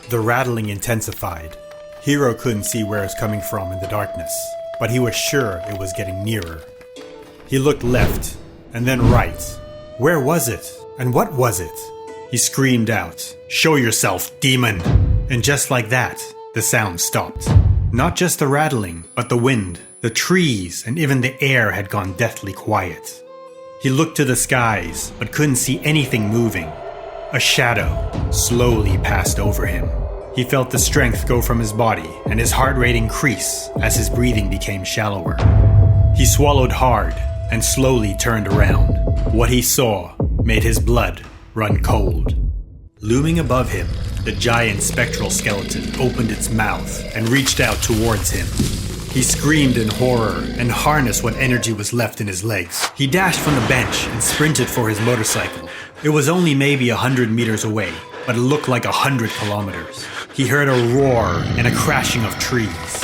The rattling intensified. Hiro couldn't see where it was coming from in the darkness, but he was sure it was getting nearer. He looked left, and then right. Where was it? And what was it? He screamed out, "Show yourself, demon!" And just like that, the sound stopped. Not just the rattling, but the wind, the trees, and even the air had gone deathly quiet. He looked to the skies, but couldn't see anything moving. A shadow slowly passed over him. He felt the strength go from his body, and his heart rate increase as his breathing became shallower. He swallowed hard and slowly turned around. What he saw made his blood run cold. Looming above him, the giant spectral skeleton opened its mouth and reached out towards him. He screamed in horror and harnessed what energy was left in his legs. He dashed from the bench and sprinted for his motorcycle. It was only maybe 100 meters away, but it looked like 100 kilometers. He heard a roar and a crashing of trees.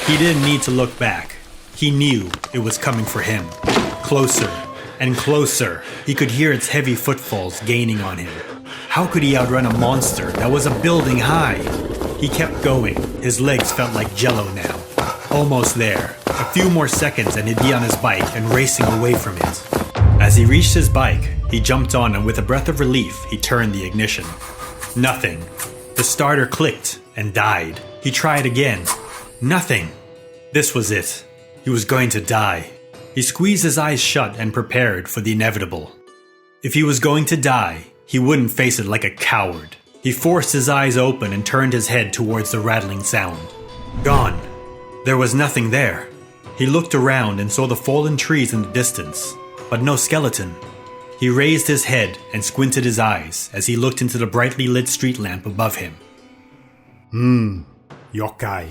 He didn't need to look back. He knew it was coming for him. Closer and closer. He could hear its heavy footfalls gaining on him. How could he outrun a monster that was a building high? He kept going. His legs felt like jello now. Almost there. A few more seconds and he'd be on his bike and racing away from it. As he reached his bike, he jumped on and with a breath of relief, he turned the ignition. Nothing. The starter clicked and died. He tried again. Nothing. This was it. He was going to die. He squeezed his eyes shut and prepared for the inevitable. If he was going to die, he wouldn't face it like a coward. He forced his eyes open and turned his head towards the rattling sound. Gone. There was nothing there. He looked around and saw the fallen trees in the distance, but no skeleton. He raised his head and squinted his eyes as he looked into the brightly lit street lamp above him. Yokai.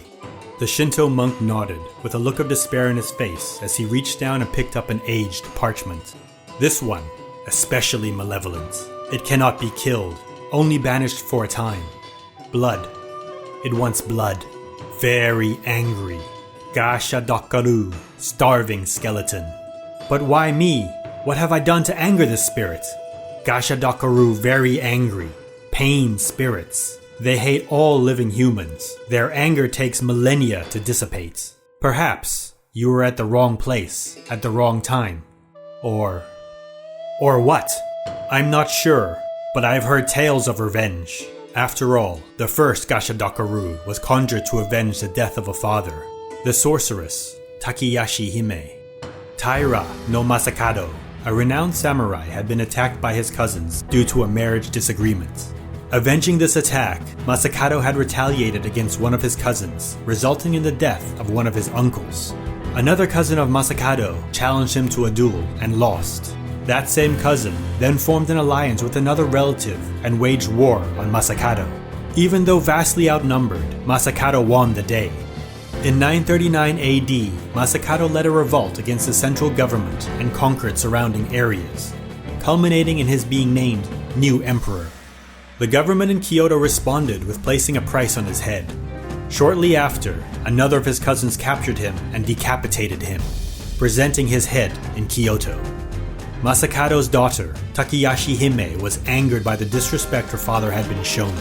The Shinto monk nodded, with a look of despair in his face as he reached down and picked up an aged parchment. This one, especially malevolent. It cannot be killed, only banished for a time. Blood. It wants blood. Very angry. Gasha Dakaru, starving skeleton. But why me? What have I done to anger this spirit? Gasha Dakaru very angry. Pain spirits. They hate all living humans. Their anger takes millennia to dissipate. Perhaps you were at the wrong place at the wrong time. Or what? I'm not sure, but I've heard tales of revenge. After all, the first Gashadakaru was conjured to avenge the death of a father, the sorceress Takeyashi Hime. Taira no Masakado, a renowned samurai, had been attacked by his cousins due to a marriage disagreement. Avenging this attack, Masakado had retaliated against one of his cousins, resulting in the death of one of his uncles. Another cousin of Masakado challenged him to a duel and lost. That same cousin then formed an alliance with another relative and waged war on Masakado. Even though vastly outnumbered, Masakado won the day. In 939 AD, Masakado led a revolt against the central government and conquered surrounding areas, culminating in his being named New Emperor. The government in Kyoto responded with placing a price on his head. Shortly after, another of his cousins captured him and decapitated him, presenting his head in Kyoto. Masakado's daughter, Takeyashi Hime, was angered by the disrespect her father had been shown.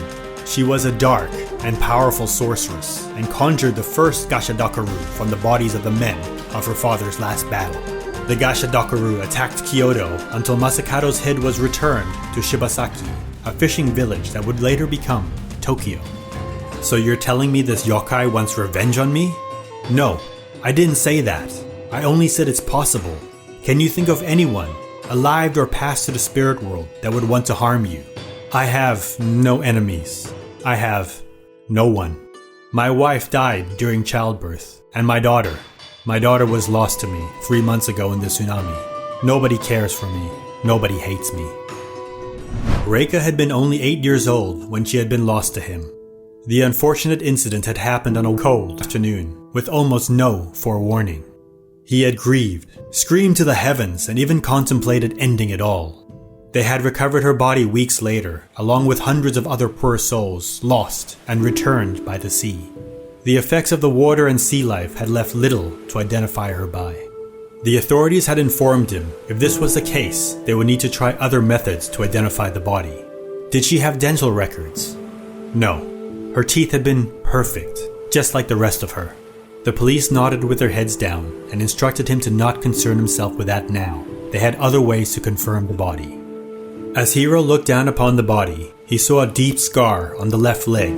She was a dark and powerful sorceress and conjured the first Gashadakaru from the bodies of the men of her father's last battle. The Gashadakaru attacked Kyoto until Masakado's head was returned to Shibasaki, a fishing village that would later become Tokyo. So you're telling me this yokai wants revenge on me? No, I didn't say that. I only said it's possible. Can you think of anyone, alive or passed to the spirit world, that would want to harm you? I have no enemies. I have no one. My wife died during childbirth, and my daughter was lost to me 3 months ago in the tsunami. Nobody cares for me. Nobody hates me. Reika had been only 8 years old when she had been lost to him. The unfortunate incident had happened on a cold afternoon, with almost no forewarning. He had grieved, screamed to the heavens, and even contemplated ending it all. They had recovered her body weeks later, along with hundreds of other poor souls lost and returned by the sea. The effects of the water and sea life had left little to identify her by. The authorities had informed him if this was the case, they would need to try other methods to identify the body. Did she have dental records? No. Her teeth had been perfect, just like the rest of her. The police nodded with their heads down and instructed him to not concern himself with that now. They had other ways to confirm the body. As Hiro looked down upon the body, he saw a deep scar on the left leg,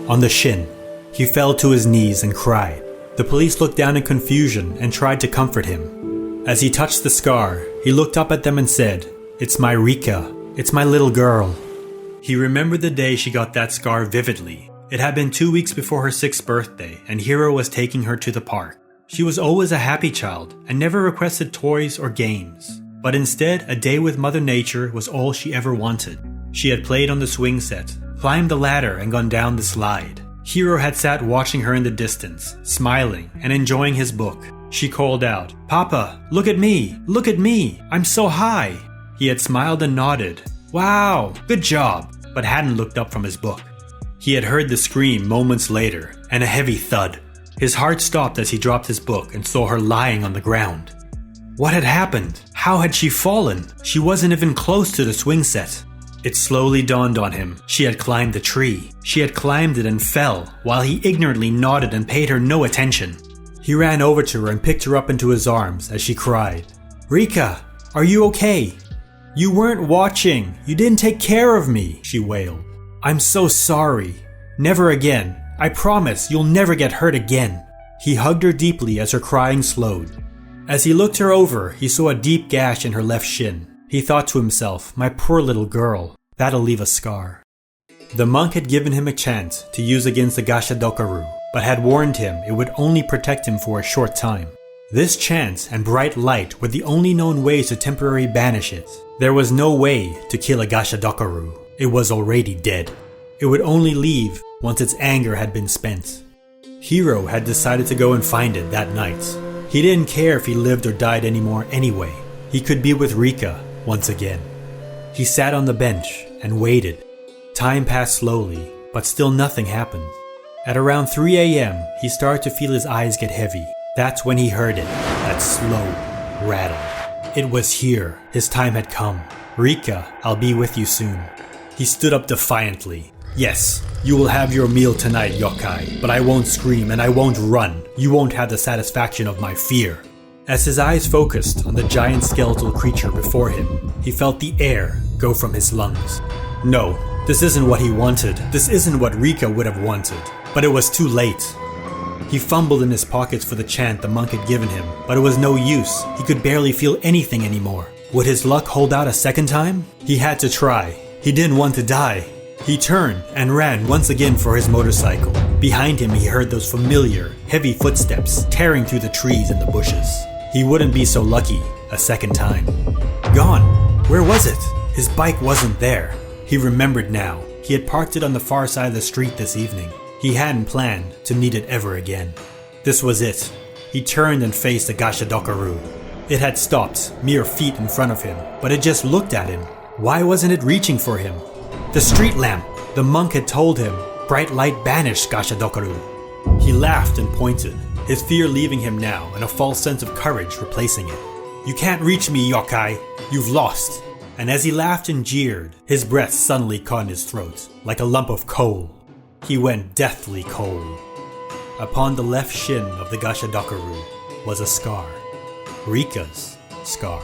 on the shin. He fell to his knees and cried. The police looked down in confusion and tried to comfort him. As he touched the scar, he looked up at them and said, "It's my Rika. It's my little girl." He remembered the day she got that scar vividly. It had been 2 weeks before her 6th birthday, and Hiro was taking her to the park. She was always a happy child and never requested toys or games. But instead, a day with Mother Nature was all she ever wanted. She had played on the swing set, climbed the ladder and gone down the slide. Hiro had sat watching her in the distance, smiling and enjoying his book. She called out, "Papa, look at me! Look at me! I'm so high!" He had smiled and nodded. "Wow, good job," but hadn't looked up from his book. He had heard the scream moments later, and a heavy thud. His heart stopped as he dropped his book and saw her lying on the ground. What had happened? How had she fallen? She wasn't even close to the swing set. It slowly dawned on him. She had climbed the tree. She had climbed it and fell, while he ignorantly nodded and paid her no attention. He ran over to her and picked her up into his arms as she cried, "Rika, are you okay? You weren't watching. You didn't take care of me," she wailed. "I'm so sorry. Never again. I promise you'll never get hurt again." He hugged her deeply as her crying slowed. As he looked her over, he saw a deep gash in her left shin. He thought to himself, "My poor little girl, that'll leave a scar." The monk had given him a chant to use against the Gashadokaru, but had warned him it would only protect him for a short time. This chant and bright light were the only known ways to temporarily banish it. There was no way to kill a Gashadokaru. It was already dead. It would only leave once its anger had been spent. Hiro had decided to go and find it that night. He didn't care if he lived or died anymore anyway. He could be with Rika once again. He sat on the bench and waited. Time passed slowly, but still nothing happened. At around 3 a.m., he started to feel his eyes get heavy. That's when he heard it, that slow rattle. It was here. His time had come. "Rika, I'll be with you soon." He stood up defiantly. "Yes, you will have your meal tonight, yokai, but I won't scream and I won't run. You won't have the satisfaction of my fear." As his eyes focused on the giant skeletal creature before him, he felt the air go from his lungs. No, this isn't what he wanted. This isn't what Rika would have wanted. But it was too late. He fumbled in his pockets for the chant the monk had given him, but it was no use. He could barely feel anything anymore. Would his luck hold out a second time? He had to try. He didn't want to die. He turned and ran once again for his motorcycle. Behind him he heard those familiar, heavy footsteps tearing through the trees and the bushes. He wouldn't be so lucky a second time. Gone. Where was it? His bike wasn't there. He remembered now. He had parked it on the far side of the street this evening. He hadn't planned to need it ever again. This was it. He turned and faced the Gashadokaru. It had stopped, mere feet in front of him, but it just looked at him. Why wasn't it reaching for him? The street lamp! The monk had told him, bright light banished Gashadokaru. He laughed and pointed, his fear leaving him now and a false sense of courage replacing it. "You can't reach me, yokai! You've lost!" And as he laughed and jeered, his breath suddenly caught in his throat, like a lump of coal. He went deathly cold. Upon the left shin of the Gashadokaru was a scar. Rika's scar.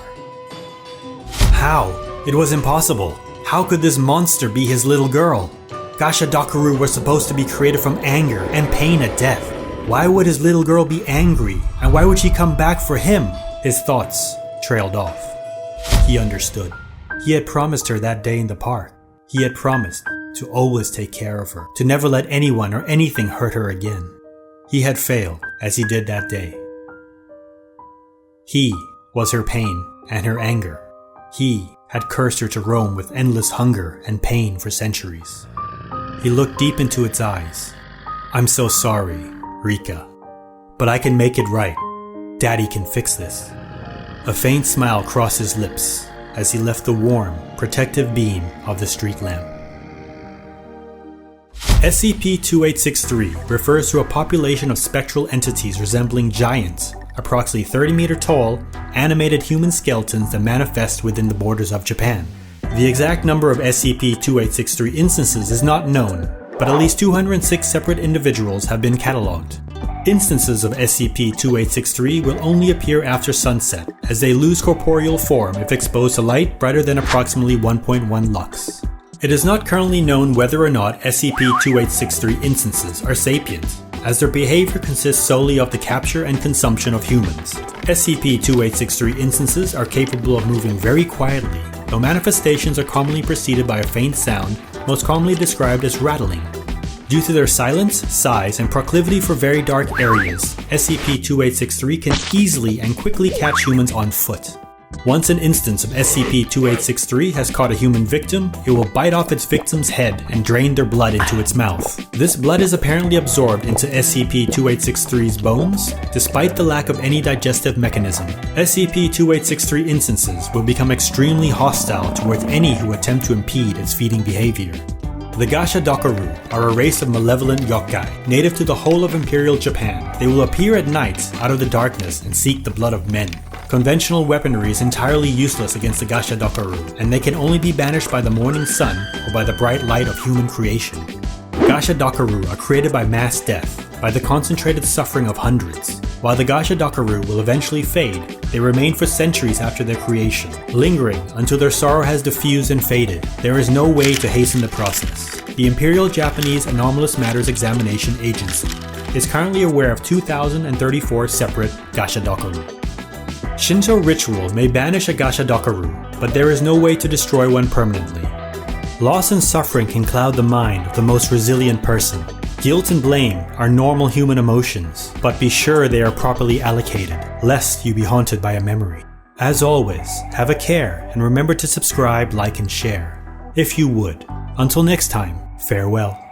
How? It was impossible. How could this monster be his little girl? Gashadokaru were supposed to be created from anger and pain at death. Why would his little girl be angry? And why would she come back for him? His thoughts trailed off. He understood. He had promised her that day in the park. He had promised to always take care of her, to never let anyone or anything hurt her again. He had failed, as he did that day. He was her pain and her anger. He had cursed her to roam with endless hunger and pain for centuries. He looked deep into its eyes. "I'm so sorry, Rika. But I can make it right. Daddy can fix this." A faint smile crossed his lips as he left the warm, protective beam of the street lamp. SCP-2863 refers to a population of spectral entities resembling giants, approximately 30-meter tall, animated human skeletons that manifest within the borders of Japan. The exact number of SCP-2863 instances is not known, but at least 206 separate individuals have been catalogued. Instances of SCP-2863 will only appear after sunset, as they lose corporeal form if exposed to light brighter than approximately 1.1 lux. It is not currently known whether or not SCP-2863 instances are sapient, as their behavior consists solely of the capture and consumption of humans. SCP-2863 instances are capable of moving very quietly, though manifestations are commonly preceded by a faint sound, most commonly described as rattling. Due to their silence, size, and proclivity for very dark areas, SCP-2863 can easily and quickly catch humans on foot. Once an instance of SCP-2863 has caught a human victim, it will bite off its victim's head and drain their blood into its mouth. This blood is apparently absorbed into SCP-2863's bones, despite the lack of any digestive mechanism. SCP-2863 instances will become extremely hostile towards any who attempt to impede its feeding behavior. The Gashadokaru are a race of malevolent yokai, native to the whole of Imperial Japan. They will appear at night out of the darkness and seek the blood of men. Conventional weaponry is entirely useless against the Gashadokaru, and they can only be banished by the morning sun or by the bright light of human creation. Gashadokaru are created by mass death, by the concentrated suffering of hundreds. While the Gashadokaru will eventually fade, they remain for centuries after their creation, lingering until their sorrow has diffused and faded. There is no way to hasten the process. The Imperial Japanese Anomalous Matters Examination Agency is currently aware of 2,034 separate Gashadokaru. Shinto ritual may banish a Gashadokaru, but there is no way to destroy one permanently. Loss and suffering can cloud the mind of the most resilient person. Guilt and blame are normal human emotions, but be sure they are properly allocated, lest you be haunted by a memory. As always, have a care and remember to subscribe, like, and share, if you would. Until next time, farewell.